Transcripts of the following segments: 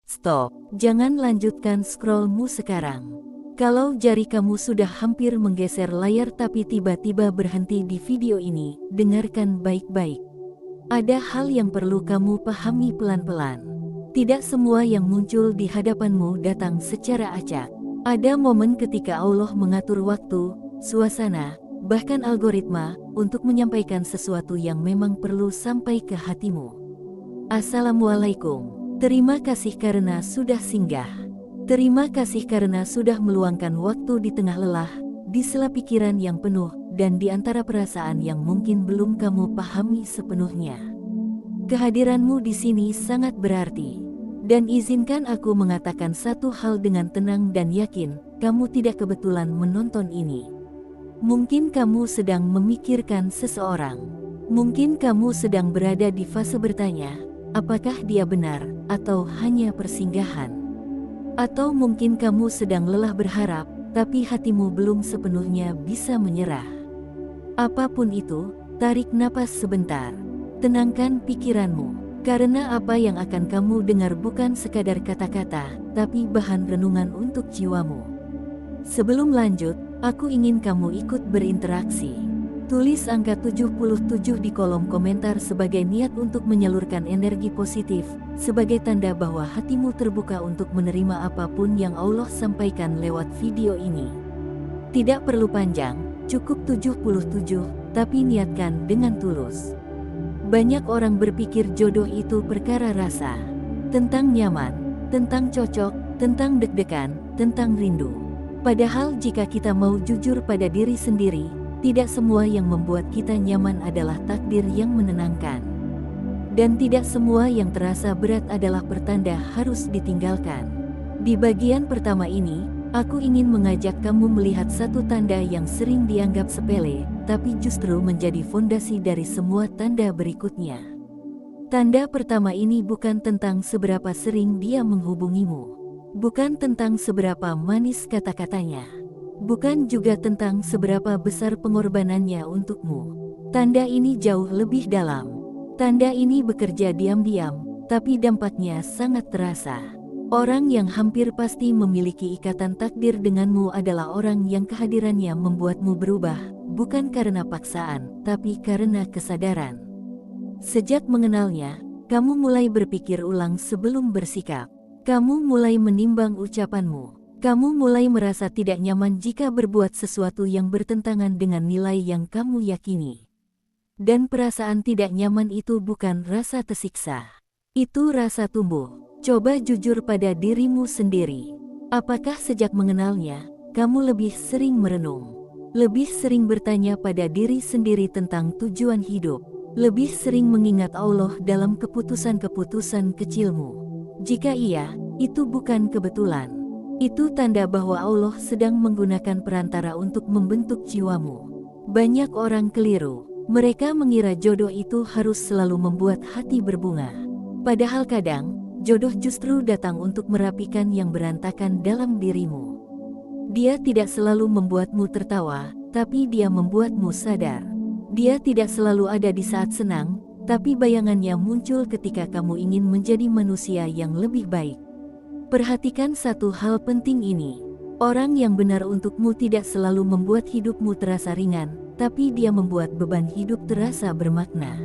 Stop, jangan lanjutkan scrollmu sekarang. Kalau jari kamu sudah hampir menggeser layar tapi tiba-tiba berhenti di video ini, dengarkan baik-baik. Ada hal yang perlu kamu pahami pelan-pelan. Tidak semua yang muncul di hadapanmu datang secara acak. Ada momen ketika Allah mengatur waktu, suasana, bahkan algoritma, untuk menyampaikan sesuatu yang memang perlu sampai ke hatimu. Assalamualaikum. Terima kasih karena sudah singgah. Terima kasih karena sudah meluangkan waktu di tengah lelah, di sela pikiran yang penuh, dan di antara perasaan yang mungkin belum kamu pahami sepenuhnya. Kehadiranmu di sini sangat berarti. Dan izinkan aku mengatakan satu hal dengan tenang dan yakin, kamu tidak kebetulan menonton ini. Mungkin kamu sedang memikirkan seseorang. Mungkin kamu sedang berada di fase bertanya, apakah dia benar, atau hanya persinggahan? Atau mungkin kamu sedang lelah berharap, tapi hatimu belum sepenuhnya bisa menyerah. Apapun itu, tarik napas sebentar. Tenangkan pikiranmu, karena apa yang akan kamu dengar bukan sekadar kata-kata, tapi bahan renungan untuk jiwamu. Sebelum lanjut, aku ingin kamu ikut berinteraksi. Tulis angka 77 di kolom komentar sebagai niat untuk menyalurkan energi positif, sebagai tanda bahwa hatimu terbuka untuk menerima apapun yang Allah sampaikan lewat video ini. Tidak perlu panjang, cukup 77, tapi niatkan dengan tulus. Banyak orang berpikir jodoh itu perkara rasa, tentang nyaman, tentang cocok, tentang deg-degan, tentang rindu. Padahal jika kita mau jujur pada diri sendiri, tidak semua yang membuat kita nyaman adalah takdir yang menenangkan. Dan tidak semua yang terasa berat adalah pertanda harus ditinggalkan. Di bagian pertama ini, aku ingin mengajak kamu melihat satu tanda yang sering dianggap sepele, tapi justru menjadi fondasi dari semua tanda berikutnya. Tanda pertama ini bukan tentang seberapa sering dia menghubungimu. Bukan tentang seberapa manis kata-katanya. Bukan juga tentang seberapa besar pengorbanannya untukmu. Tanda ini jauh lebih dalam. Tanda ini bekerja diam-diam, tapi dampaknya sangat terasa. Orang yang hampir pasti memiliki ikatan takdir denganmu adalah orang yang kehadirannya membuatmu berubah, bukan karena paksaan, tapi karena kesadaran. Sejak mengenalnya, kamu mulai berpikir ulang sebelum bersikap. Kamu mulai menimbang ucapanmu. Kamu mulai merasa tidak nyaman jika berbuat sesuatu yang bertentangan dengan nilai yang kamu yakini. Dan perasaan tidak nyaman itu bukan rasa tersiksa. Itu rasa tumbuh. Coba jujur pada dirimu sendiri. Apakah sejak mengenalnya, kamu lebih sering merenung? Lebih sering bertanya pada diri sendiri tentang tujuan hidup? Lebih sering mengingat Allah dalam keputusan-keputusan kecilmu? Jika iya, itu bukan kebetulan. Itu tanda bahwa Allah sedang menggunakan perantara untuk membentuk jiwamu. Banyak orang keliru. Mereka mengira jodoh itu harus selalu membuat hati berbunga. Padahal kadang, jodoh justru datang untuk merapikan yang berantakan dalam dirimu. Dia tidak selalu membuatmu tertawa, tapi dia membuatmu sadar. Dia tidak selalu ada di saat senang, tapi bayangannya muncul ketika kamu ingin menjadi manusia yang lebih baik. Perhatikan satu hal penting ini. Orang yang benar untukmu tidak selalu membuat hidupmu terasa ringan, tapi dia membuat beban hidup terasa bermakna.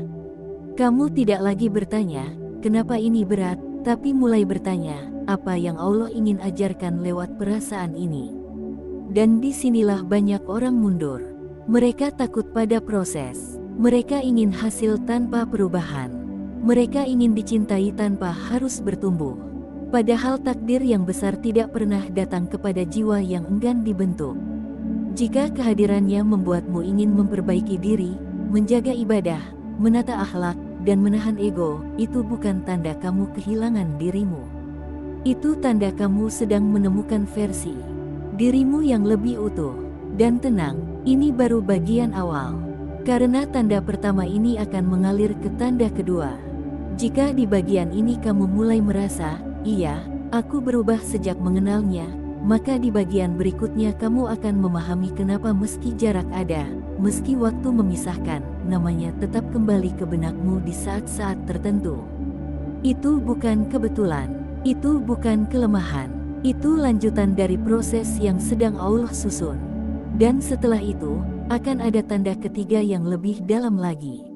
Kamu tidak lagi bertanya, kenapa ini berat, tapi mulai bertanya, apa yang Allah ingin ajarkan lewat perasaan ini. Dan disinilah banyak orang mundur. Mereka takut pada proses. Mereka ingin hasil tanpa perubahan. Mereka ingin dicintai tanpa harus bertumbuh. Padahal takdir yang besar tidak pernah datang kepada jiwa yang enggan dibentuk. Jika kehadirannya membuatmu ingin memperbaiki diri, menjaga ibadah, menata akhlak, dan menahan ego, itu bukan tanda kamu kehilangan dirimu. Itu tanda kamu sedang menemukan versi dirimu yang lebih utuh. Dan tenang, ini baru bagian awal. Karena tanda pertama ini akan mengalir ke tanda kedua. Jika di bagian ini kamu mulai merasa, iya, aku berubah sejak mengenalnya, maka di bagian berikutnya kamu akan memahami kenapa meski jarak ada, meski waktu memisahkan, namanya tetap kembali ke benakmu di saat-saat tertentu. Itu bukan kebetulan. Itu bukan kelemahan, itu lanjutan dari proses yang sedang Allah susun. Dan setelah itu, akan ada tanda ketiga yang lebih dalam lagi.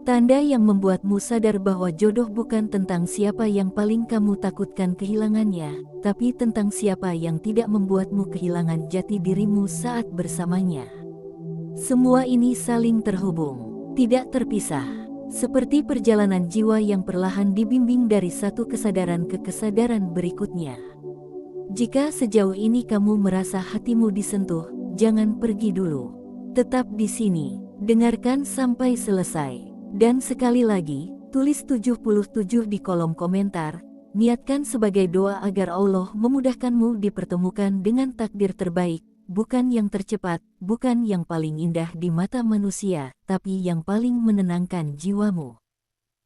Tanda yang membuatmu sadar bahwa jodoh bukan tentang siapa yang paling kamu takutkan kehilangannya, tapi tentang siapa yang tidak membuatmu kehilangan jati dirimu saat bersamanya. Semua ini saling terhubung, tidak terpisah. Seperti perjalanan jiwa yang perlahan dibimbing dari satu kesadaran ke kesadaran berikutnya. Jika sejauh ini kamu merasa hatimu disentuh, jangan pergi dulu. Tetap di sini, dengarkan sampai selesai. Dan sekali lagi, tulis 77 di kolom komentar, niatkan sebagai doa agar Allah memudahkanmu dipertemukan dengan takdir terbaik, bukan yang tercepat, bukan yang paling indah di mata manusia, tapi yang paling menenangkan jiwamu.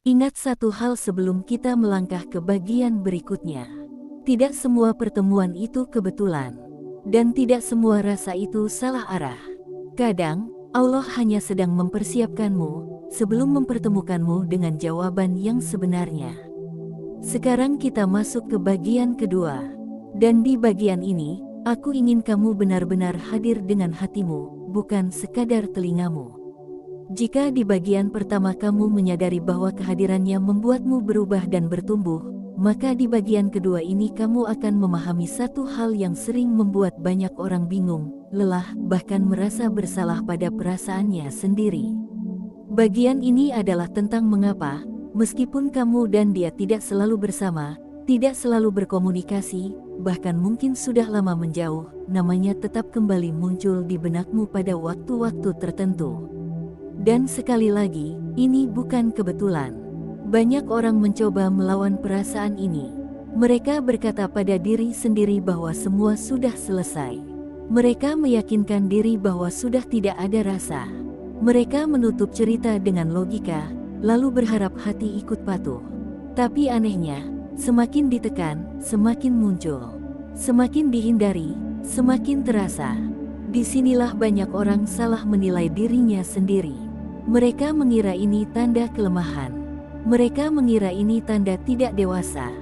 Ingat satu hal sebelum kita melangkah ke bagian berikutnya. Tidak semua pertemuan itu kebetulan, dan tidak semua rasa itu salah arah. Kadang, Allah hanya sedang mempersiapkanmu sebelum mempertemukanmu dengan jawaban yang sebenarnya. Sekarang kita masuk ke bagian kedua. Dan di bagian ini, aku ingin kamu benar-benar hadir dengan hatimu, bukan sekadar telingamu. Jika di bagian pertama kamu menyadari bahwa kehadirannya membuatmu berubah dan bertumbuh, maka di bagian kedua ini kamu akan memahami satu hal yang sering membuat banyak orang bingung, lelah, bahkan merasa bersalah pada perasaannya sendiri. Bagian ini adalah tentang mengapa, meskipun kamu dan dia tidak selalu bersama, tidak selalu berkomunikasi, bahkan mungkin sudah lama menjauh, namanya tetap kembali muncul di benakmu pada waktu-waktu tertentu. Dan sekali lagi, ini bukan kebetulan. Banyak orang mencoba melawan perasaan ini. Mereka berkata pada diri sendiri bahwa semua sudah selesai. Mereka meyakinkan diri bahwa sudah tidak ada rasa. Mereka menutup cerita dengan logika, lalu berharap hati ikut patuh. Tapi anehnya, semakin ditekan, semakin muncul. Semakin dihindari, semakin terasa. Disinilah banyak orang salah menilai dirinya sendiri. Mereka mengira ini tanda kelemahan. Mereka mengira ini tanda tidak dewasa.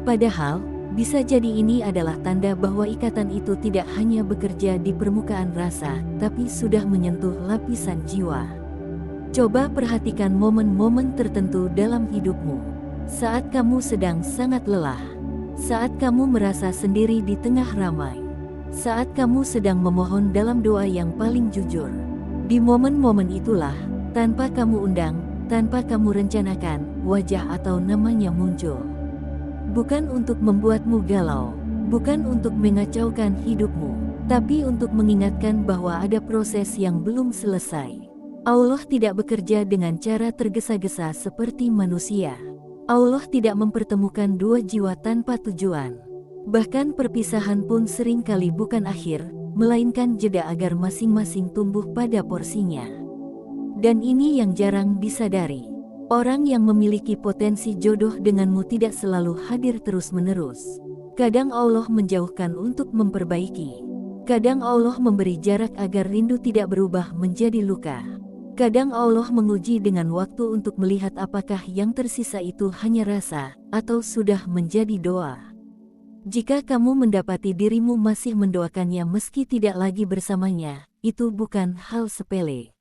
Padahal, bisa jadi ini adalah tanda bahwa ikatan itu tidak hanya bekerja di permukaan rasa, tapi sudah menyentuh lapisan jiwa. Coba perhatikan momen-momen tertentu dalam hidupmu. Saat kamu sedang sangat lelah. Saat kamu merasa sendiri di tengah ramai. Saat kamu sedang memohon dalam doa yang paling jujur. Di momen-momen itulah, tanpa kamu undang, tanpa kamu rencanakan, wajah atau namanya muncul. Bukan untuk membuatmu galau, bukan untuk mengacaukan hidupmu, tapi untuk mengingatkan bahwa ada proses yang belum selesai. Allah tidak bekerja dengan cara tergesa-gesa seperti manusia. Allah tidak mempertemukan dua jiwa tanpa tujuan. Bahkan perpisahan pun seringkali bukan akhir, melainkan jeda agar masing-masing tumbuh pada porsinya. Dan ini yang jarang disadari. Orang yang memiliki potensi jodoh denganmu tidak selalu hadir terus-menerus. Kadang Allah menjauhkan untuk memperbaiki. Kadang Allah memberi jarak agar rindu tidak berubah menjadi luka. Kadang Allah menguji dengan waktu untuk melihat apakah yang tersisa itu hanya rasa, atau sudah menjadi doa. Jika kamu mendapati dirimu masih mendoakannya meski tidak lagi bersamanya, itu bukan hal sepele.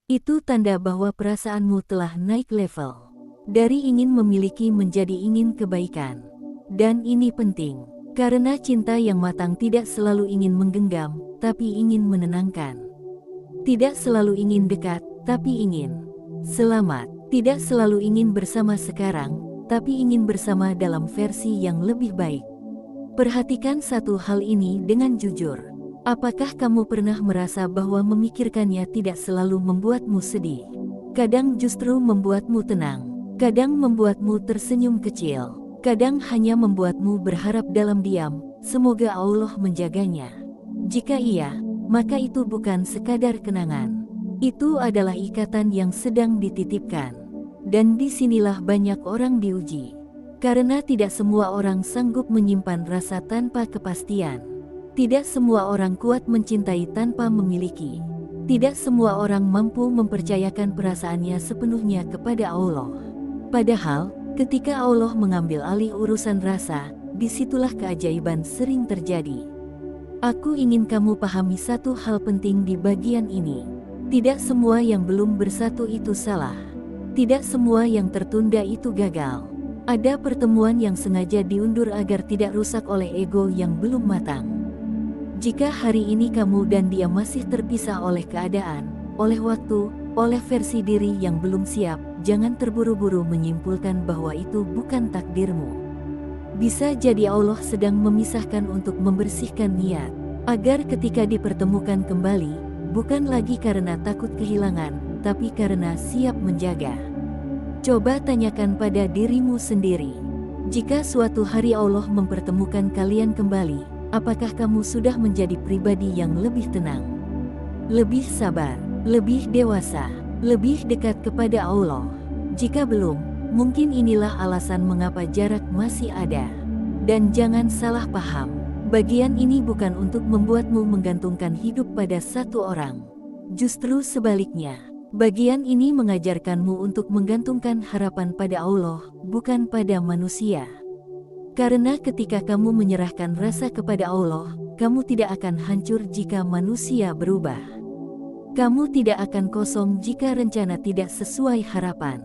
Itu tanda bahwa perasaanmu telah naik level. Dari ingin memiliki menjadi ingin kebaikan. Dan ini penting, karena cinta yang matang tidak selalu ingin menggenggam, tapi ingin menenangkan. Tidak selalu ingin dekat, tapi ingin selamat. Tidak selalu ingin bersama sekarang, tapi ingin bersama dalam versi yang lebih baik. Perhatikan satu hal ini dengan jujur. Apakah kamu pernah merasa bahwa memikirkannya tidak selalu membuatmu sedih? Kadang justru membuatmu tenang, kadang membuatmu tersenyum kecil, kadang hanya membuatmu berharap dalam diam, semoga Allah menjaganya. Jika iya, maka itu bukan sekadar kenangan. Itu adalah ikatan yang sedang dititipkan. Dan disinilah banyak orang diuji. Karena tidak semua orang sanggup menyimpan rasa tanpa kepastian. Tidak semua orang kuat mencintai tanpa memiliki. Tidak semua orang mampu mempercayakan perasaannya sepenuhnya kepada Allah. Padahal, Ketika Allah mengambil alih urusan rasa, disitulah keajaiban sering terjadi. Aku ingin kamu pahami satu hal penting di bagian ini. Tidak semua yang belum bersatu itu salah. Tidak semua yang tertunda itu gagal. Ada pertemuan yang sengaja diundur agar tidak rusak oleh ego yang belum matang. Jika hari ini kamu dan dia masih terpisah oleh keadaan, oleh waktu, oleh versi diri yang belum siap, jangan terburu-buru menyimpulkan bahwa itu bukan takdirmu. Bisa jadi Allah sedang memisahkan untuk membersihkan niat, agar ketika dipertemukan kembali, bukan lagi karena takut kehilangan, tapi karena siap menjaga. Coba tanyakan pada dirimu sendiri. Jika suatu hari Allah mempertemukan kalian kembali, apakah kamu sudah menjadi pribadi yang lebih tenang, lebih sabar, lebih dewasa, lebih dekat kepada Allah? Jika belum, mungkin inilah alasan mengapa jarak masih ada. Dan jangan salah paham, bagian ini bukan untuk membuatmu menggantungkan hidup pada satu orang. Justru sebaliknya, bagian ini mengajarkanmu untuk menggantungkan harapan pada Allah, bukan pada manusia. Karena ketika kamu menyerahkan rasa kepada Allah, kamu tidak akan hancur jika manusia berubah. Kamu tidak akan kosong jika rencana tidak sesuai harapan.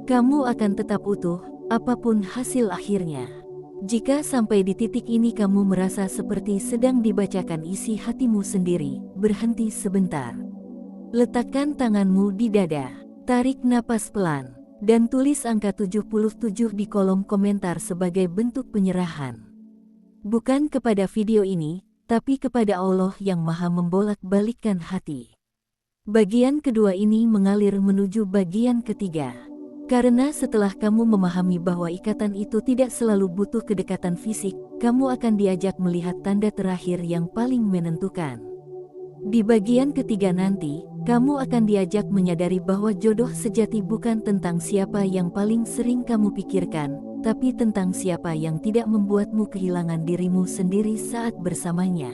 Kamu akan tetap utuh, apapun hasil akhirnya. Jika sampai di titik ini kamu merasa seperti sedang dibacakan isi hatimu sendiri, berhenti sebentar. Letakkan tanganmu di dada, tarik napas pelan, dan tulis angka 77 di kolom komentar sebagai bentuk penyerahan. Bukan kepada video ini, tapi kepada Allah yang Maha membolak-balikkan hati. Bagian kedua ini mengalir menuju bagian ketiga. Karena setelah kamu memahami bahwa ikatan itu tidak selalu butuh kedekatan fisik, kamu akan diajak melihat tanda terakhir yang paling menentukan. Di bagian ketiga nanti, kamu akan diajak menyadari bahwa jodoh sejati bukan tentang siapa yang paling sering kamu pikirkan, tapi tentang siapa yang tidak membuatmu kehilangan dirimu sendiri saat bersamanya.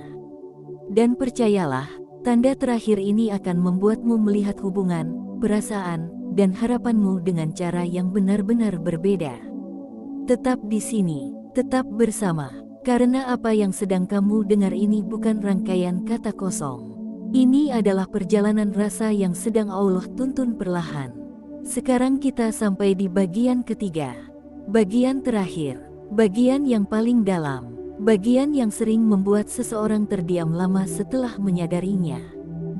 Dan percayalah, tanda terakhir ini akan membuatmu melihat hubungan, perasaan, dan harapanmu dengan cara yang benar-benar berbeda. Tetap di sini, tetap bersama, karena apa yang sedang kamu dengar ini bukan rangkaian kata kosong. Ini adalah perjalanan rasa yang sedang Allah tuntun perlahan. Sekarang kita sampai di bagian ketiga. Bagian terakhir, bagian yang paling dalam, bagian yang sering membuat seseorang terdiam lama setelah menyadarinya.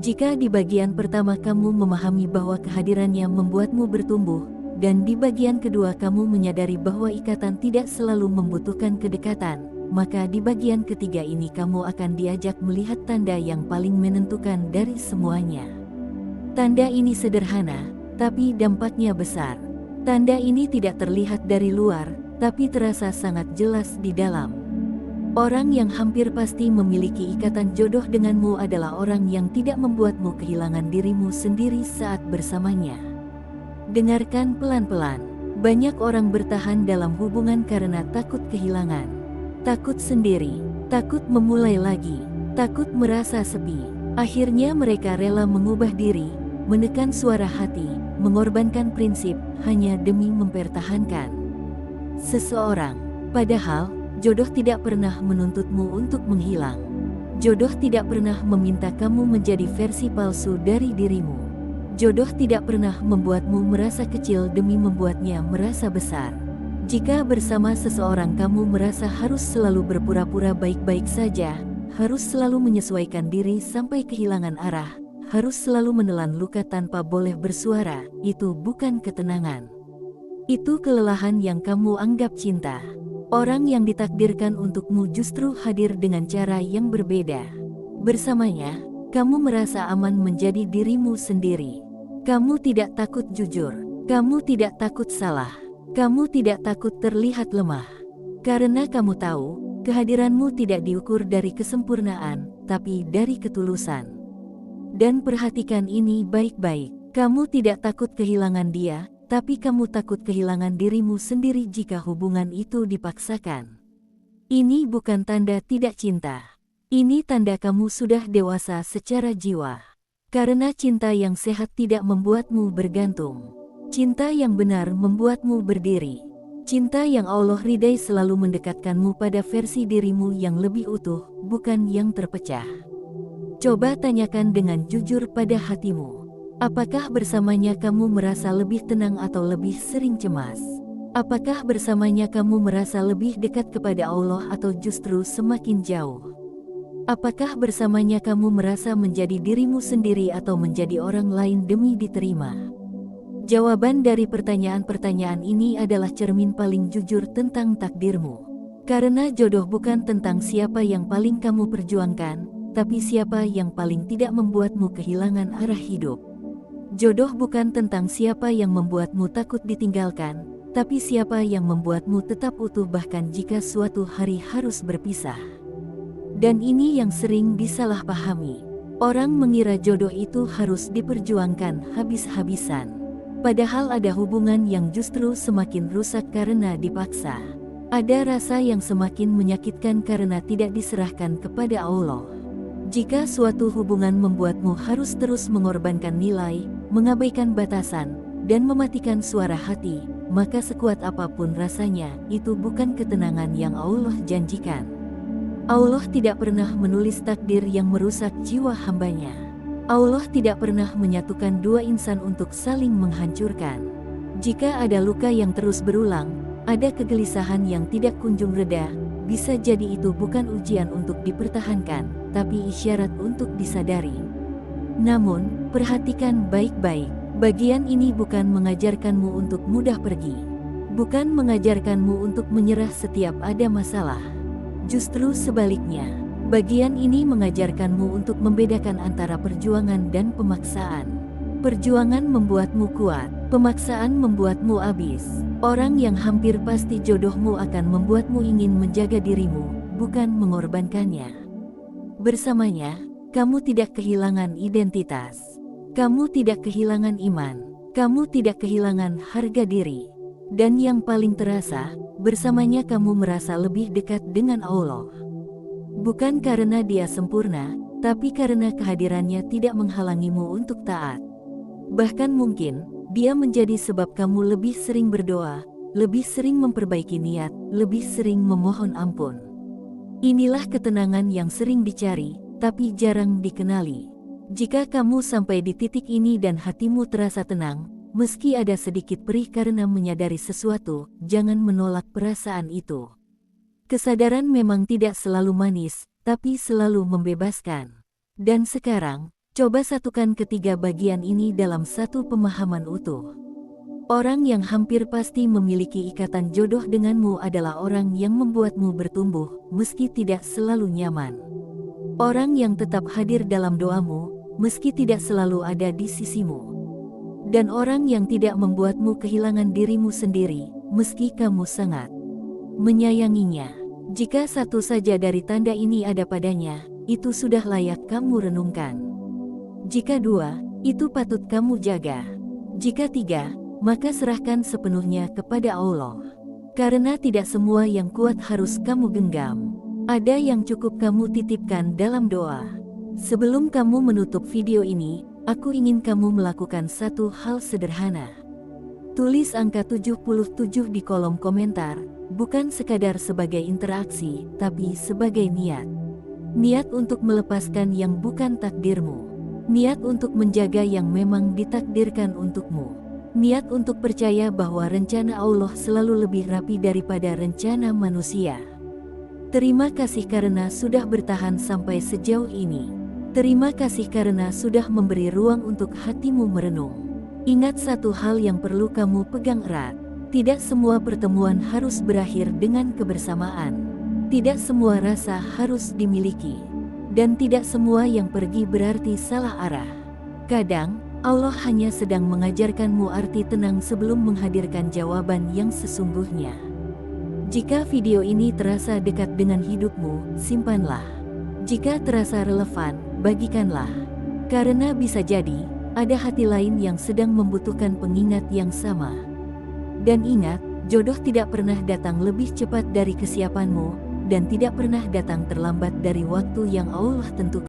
Jika di bagian pertama kamu memahami bahwa kehadirannya membuatmu bertumbuh, dan di bagian kedua kamu menyadari bahwa ikatan tidak selalu membutuhkan kedekatan, maka di bagian ketiga ini kamu akan diajak melihat tanda yang paling menentukan dari semuanya. Tanda ini sederhana, tapi dampaknya besar. Tanda ini tidak terlihat dari luar, tapi terasa sangat jelas di dalam. Orang yang hampir pasti memiliki ikatan jodoh denganmu adalah orang yang tidak membuatmu kehilangan dirimu sendiri saat bersamanya. Dengarkan pelan-pelan. Banyak orang bertahan dalam hubungan karena takut kehilangan, takut sendiri, takut memulai lagi, takut merasa sepi. Akhirnya mereka rela mengubah diri, menekan suara hati, mengorbankan prinsip hanya demi mempertahankan seseorang. Padahal jodoh tidak pernah menuntutmu untuk menghilang. Jodoh tidak pernah meminta kamu menjadi versi palsu dari dirimu. Jodoh tidak pernah membuatmu merasa kecil demi membuatnya merasa besar. Jika bersama seseorang kamu merasa harus selalu berpura-pura baik-baik saja, harus selalu menyesuaikan diri sampai kehilangan arah, harus selalu menelan luka tanpa boleh bersuara, itu bukan ketenangan. Itu kelelahan yang kamu anggap cinta. Orang yang ditakdirkan untukmu justru hadir dengan cara yang berbeda. Bersamanya, kamu merasa aman menjadi dirimu sendiri. Kamu tidak takut jujur. Kamu tidak takut salah. Kamu tidak takut terlihat lemah. Karena kamu tahu, kehadiranmu tidak diukur dari kesempurnaan, tapi dari ketulusan. Dan perhatikan ini baik-baik. Kamu tidak takut kehilangan dia, tapi kamu takut kehilangan dirimu sendiri jika hubungan itu dipaksakan. Ini bukan tanda tidak cinta. Ini tanda kamu sudah dewasa secara jiwa. Karena cinta yang sehat tidak membuatmu bergantung. Cinta yang benar membuatmu berdiri. Cinta yang Allah ridai selalu mendekatkanmu pada versi dirimu yang lebih utuh, bukan yang terpecah. Coba tanyakan dengan jujur pada hatimu. Apakah bersamanya kamu merasa lebih tenang atau lebih sering cemas? Apakah bersamanya kamu merasa lebih dekat kepada Allah atau justru semakin jauh? Apakah bersamanya kamu merasa menjadi dirimu sendiri atau menjadi orang lain demi diterima? Jawaban dari pertanyaan-pertanyaan ini adalah cermin paling jujur tentang takdirmu. Karena jodoh bukan tentang siapa yang paling kamu perjuangkan, tapi siapa yang paling tidak membuatmu kehilangan arah hidup. Jodoh bukan tentang siapa yang membuatmu takut ditinggalkan, tapi siapa yang membuatmu tetap utuh bahkan jika suatu hari harus berpisah. Dan ini yang sering disalahpahami. Orang mengira jodoh itu harus diperjuangkan habis-habisan. Padahal ada hubungan yang justru semakin rusak karena dipaksa. Ada rasa yang semakin menyakitkan karena tidak diserahkan kepada Allah. Jika suatu hubungan membuatmu harus terus mengorbankan nilai, mengabaikan batasan, dan mematikan suara hati, maka sekuat apapun rasanya, itu bukan ketenangan yang Allah janjikan. Allah tidak pernah menulis takdir yang merusak jiwa hambanya. Allah tidak pernah menyatukan dua insan untuk saling menghancurkan. Jika ada luka yang terus berulang, ada kegelisahan yang tidak kunjung reda, bisa jadi itu bukan ujian untuk dipertahankan, tapi isyarat untuk disadari. Namun, perhatikan baik-baik, bagian ini bukan mengajarkanmu untuk mudah pergi. Bukan mengajarkanmu untuk menyerah setiap ada masalah. Justru sebaliknya. Bagian ini mengajarkanmu untuk membedakan antara perjuangan dan pemaksaan. Perjuangan membuatmu kuat, pemaksaan membuatmu abis. Orang yang hampir pasti jodohmu akan membuatmu ingin menjaga dirimu, bukan mengorbankannya. Bersamanya, kamu tidak kehilangan identitas. Kamu tidak kehilangan iman. Kamu tidak kehilangan harga diri. Dan yang paling terasa, bersamanya kamu merasa lebih dekat dengan Allah. Bukan karena Dia sempurna, tapi karena kehadirannya tidak menghalangimu untuk taat. Bahkan mungkin, Dia menjadi sebab kamu lebih sering berdoa, lebih sering memperbaiki niat, lebih sering memohon ampun. Inilah ketenangan yang sering dicari, tapi jarang dikenali. Jika kamu sampai di titik ini dan hatimu terasa tenang, meski ada sedikit perih karena menyadari sesuatu, jangan menolak perasaan itu. Kesadaran memang tidak selalu manis, tapi selalu membebaskan. Dan sekarang, coba satukan ketiga bagian ini dalam satu pemahaman utuh. Orang yang hampir pasti memiliki ikatan jodoh denganmu adalah orang yang membuatmu bertumbuh, meski tidak selalu nyaman. Orang yang tetap hadir dalam doamu, meski tidak selalu ada di sisimu. Dan orang yang tidak membuatmu kehilangan dirimu sendiri, meski kamu sangat menyayanginya. Jika satu saja dari tanda ini ada padanya, itu sudah layak kamu renungkan. Jika dua, itu patut kamu jaga. Jika tiga, maka serahkan sepenuhnya kepada Allah. Karena tidak semua yang kuat harus kamu genggam. Ada yang cukup kamu titipkan dalam doa. Sebelum kamu menutup video ini, aku ingin kamu melakukan satu hal sederhana. Tulis angka 77 di kolom komentar, bukan sekadar sebagai interaksi, tapi sebagai niat. Niat untuk melepaskan yang bukan takdirmu. Niat untuk menjaga yang memang ditakdirkan untukmu. Niat untuk percaya bahwa rencana Allah selalu lebih rapi daripada rencana manusia. Terima kasih karena sudah bertahan sampai sejauh ini. Terima kasih karena sudah memberi ruang untuk hatimu merenung. Ingat satu hal yang perlu kamu pegang erat. Tidak semua pertemuan harus berakhir dengan kebersamaan. Tidak semua rasa harus dimiliki. Dan tidak semua yang pergi berarti salah arah. Kadang, Allah hanya sedang mengajarkanmu arti tenang sebelum menghadirkan jawaban yang sesungguhnya. Jika video ini terasa dekat dengan hidupmu, simpanlah. Jika terasa relevan, bagikanlah. Karena bisa jadi, ada hati lain yang sedang membutuhkan pengingat yang sama. Dan ingat, jodoh tidak pernah datang lebih cepat dari kesiapanmu, dan tidak pernah datang terlambat dari waktu yang Allah tentukan.